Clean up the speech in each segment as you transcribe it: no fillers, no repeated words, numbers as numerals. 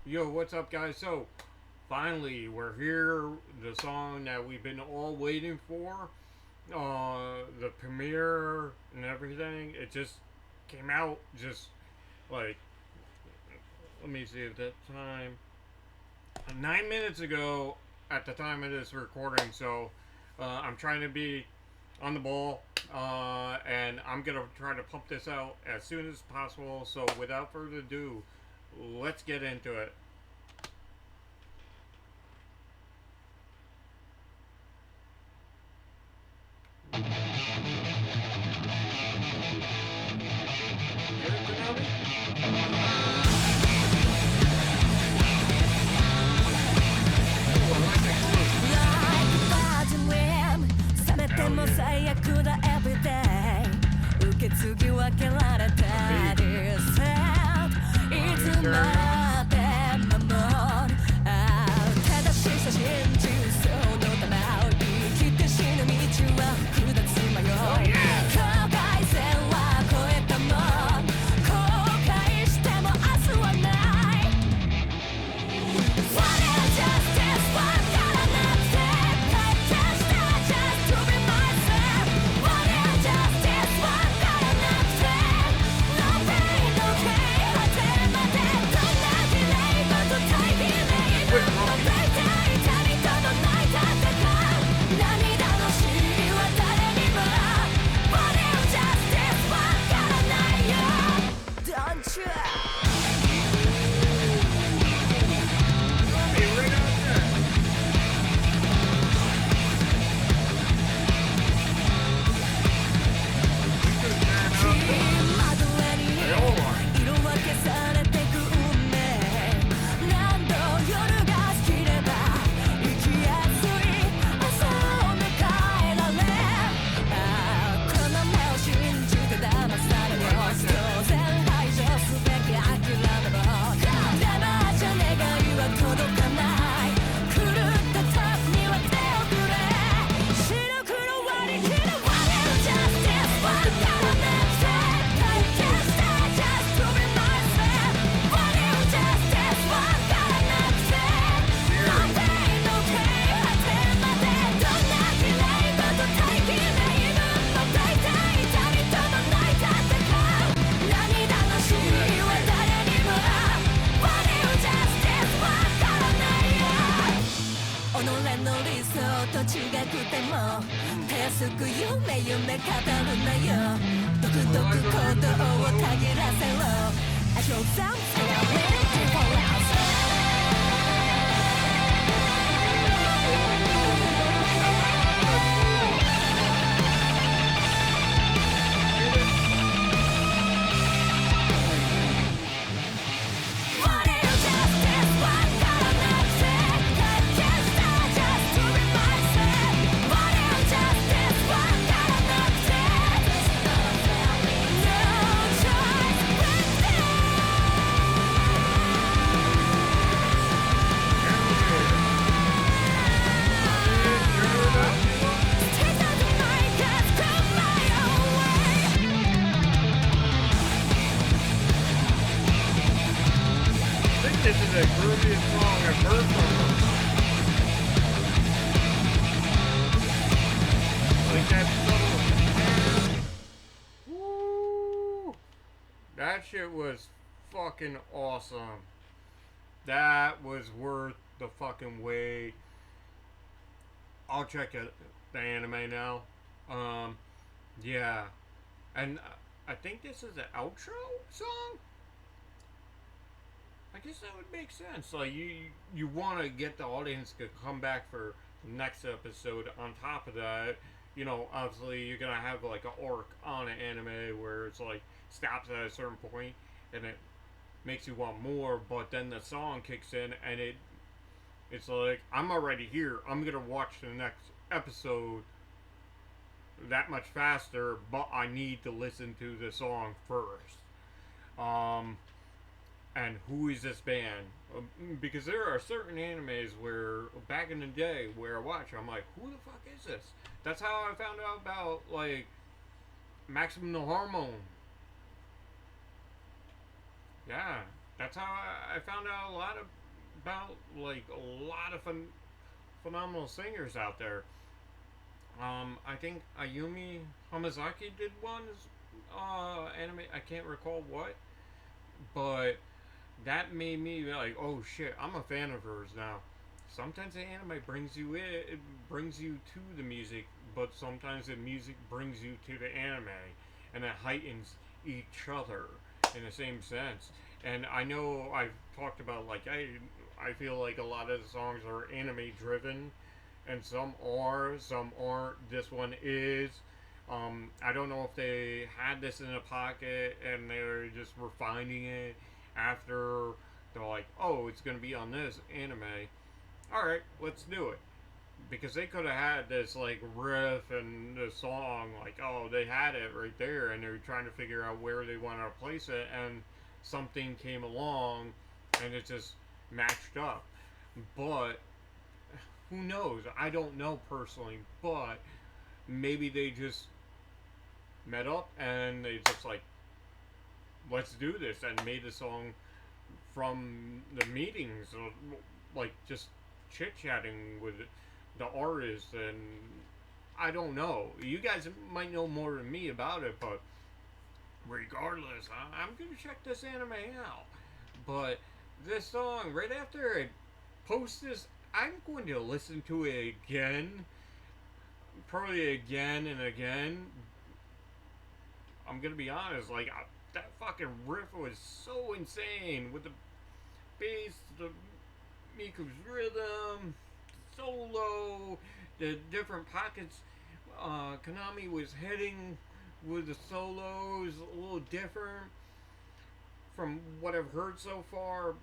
Yo, what's up, guys? So, finally, we're here. The song that we've been all waiting for, the premiere and everything. It just came out just like, let me see at that time, 9 minutes ago at the time of this recording. So, I'm trying to be on the ball, and I'm gonna try to pump this out as soon as possible. So, without further ado, let's get into it. Get it, Konami? Oh, I like that groove. Hell yeah. 最悪だ everyday 受け継ぎ分けられた This hand いつまで守る正しさ信じそのため生きて死ぬ道は複雑迷い境界線は越えたもん後悔しても明日はない What is justice? わからなくて体験した Just to be myself What is justice? わからなくて No pain, no gain 果てまでどんなディレイもと大儀礼も大体痛みとのない戦う涙の死は誰にも What is justice? わからないよ Don't you? Hey, right out there. We could turn up. They all are. 色分けされてく運命何度夜が好きれば生きやすい朝を迎えられこの目を信じて騙される当然排除すべき諦めもでもじゃ願いは届かない狂った時には手をくれ白黒割り切る What is justice? わからなくて体験した Just to be myself What is justice? わからなくて No pain, no gain 果てまでどんな綺麗ごと大儀礼文の大体痛みとのない戦う涙の死は誰にも What is justice? わからないよ己の理想と違くても手すく夢語るなよ独特行動をたぎらせろ I show something I'm ready for us What is justice? わからなくて体験した Just to be myself What is justice? わからなくて No choice but Take out the mic and come my own way I think this is the grooviest song I've heard from them. Like that subtle. Woo! That shit was fucking awesome. That was worth the fucking wait. I'll check it, the anime now. Yeah. And I think this is the outro song? I guess that would make sense. Like you want to get the audience to come back for the next episode. On top of that, obviously you're gonna have like an arc on an anime where it's like stops at a certain point and it makes you want more. But then the song kicks in and it's like I'm already here. I'm gonna watch the next episode that much faster, but I need to listen to the song first. And who is this band? Because there are certain animes where back in the day where I watch, I'm like, who the fuck is this? That's how I found out about like Maximum No Hormone. Yeah, That's how I found out about like a lot of phenomenal singers out there. I think Ayumi Hamazaki did one anime. I can't recall what, but that made me like, oh shit, I'm a fan of hers now. Sometimes the anime brings you it brings you to the music, but sometimes the music brings you to the anime, and it heightens each other in the same sense. And I know I've talked about like I feel like a lot of the songs are anime driven, and some are, some aren't. This one is. I don't know if they had this in a pocket and they're just refining it after they're like, oh, it's gonna be on this anime. All right, let's do it. Because they could have had this like riff and the song, like, oh, they had it right there, and they're trying to figure out where they want to place it, and something came along, and it just matched up. But who knows? I don't know personally, but maybe they just met up and they just like, let's do this, and made a song from the meetings, like just chit chatting with the artist. And I don't know. You guys might know more than me about it, but regardless, I'm gonna check this anime out. But this song, right after I post this, I'm going to listen to it again, probably again and again. I'm gonna be honest, like that fucking riff was so insane with the bass, the Miku's rhythm, the solo, the different pockets. Konami was hitting with the solos a little different from what I've heard so far,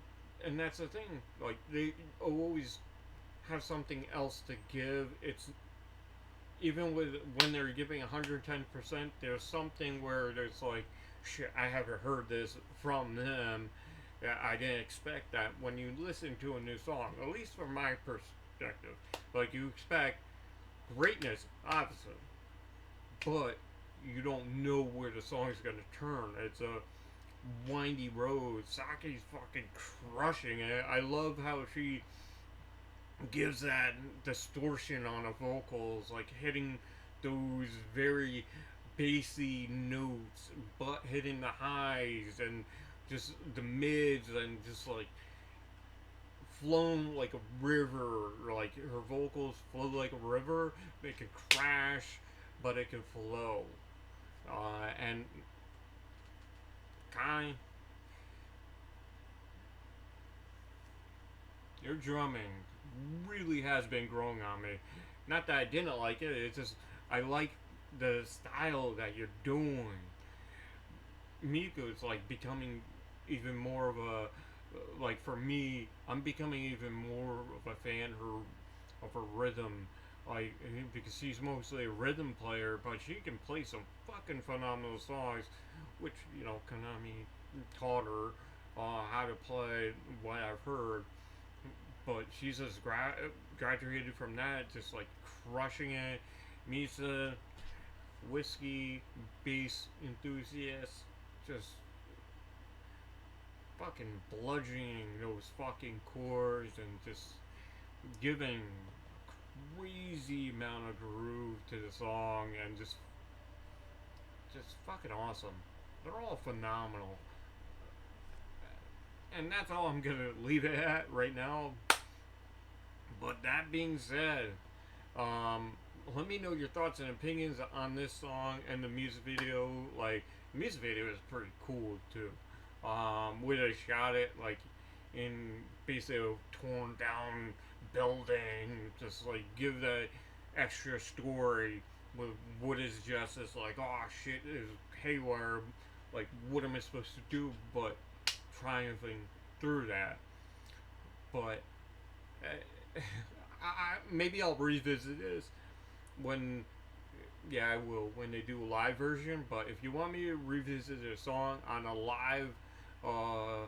and that's the thing. Like they always have something else to give. It's even with when they're giving 110%, there's something where there's like, shit, I haven't heard this from them. Yeah, I didn't expect that when you listen to a new song, at least from my perspective. Like, you expect greatness, obviously, but you don't know where the song's gonna turn. It's a windy road. Saki's fucking crushing it. I love how she gives that distortion on the vocals, like hitting those very bassy notes, but hitting the highs and just the mids, and just like flown like a river. Like her vocals flow like a river. They can crash, but it can flow. And Kai, your drumming really has been growing on me. Not that I didn't like it, it's just I like the style that you're doing. Miku is like becoming even more of a, like for me, I'm becoming even more of a fan of her rhythm. Like, because she's mostly a rhythm player, but she can play some fucking phenomenal songs, which, you know, Konami taught her how to play, what I've heard. But she's just graduated from that, just like crushing it. Misa, whiskey, bass enthusiast, just fucking bludgeoning those fucking chords and just giving crazy amount of groove to the song, and just fucking awesome. They're all phenomenal. And that's all I'm gonna leave it at right now. But that being said, um, let me know your thoughts and opinions on this song and the music video. Like, the music video is pretty cool too. Where they shot it like in basically a torn down building, just like give that extra story with what is justice. Like, oh shit, is haywire. Like, what am I supposed to do? But triumphing through that. But maybe I'll revisit this when, yeah, I will when they do a live version. But if you want me to revisit a song on a live uh,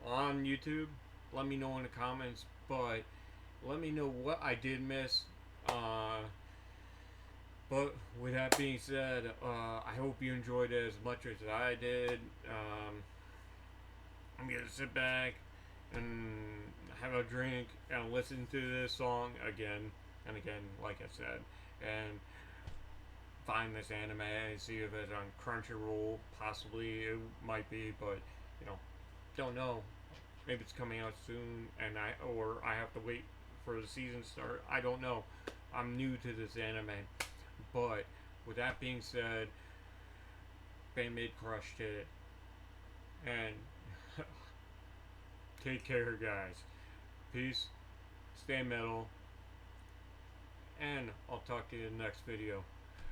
on YouTube, let me know in the comments. But let me know what I did miss. But with that being said, I hope you enjoyed it as much as I did. I'm gonna sit back and have a drink and listen to this song again and again, like I said, and find this anime and see if it's on Crunchyroll. Possibly it might be, but you know, don't know. Maybe it's coming out soon, and I have to wait for the season to start. I don't know. I'm new to this anime, but with that being said, Band-maid crushed it, and take care, guys. Peace. Stay metal, and I'll talk to you in the next video.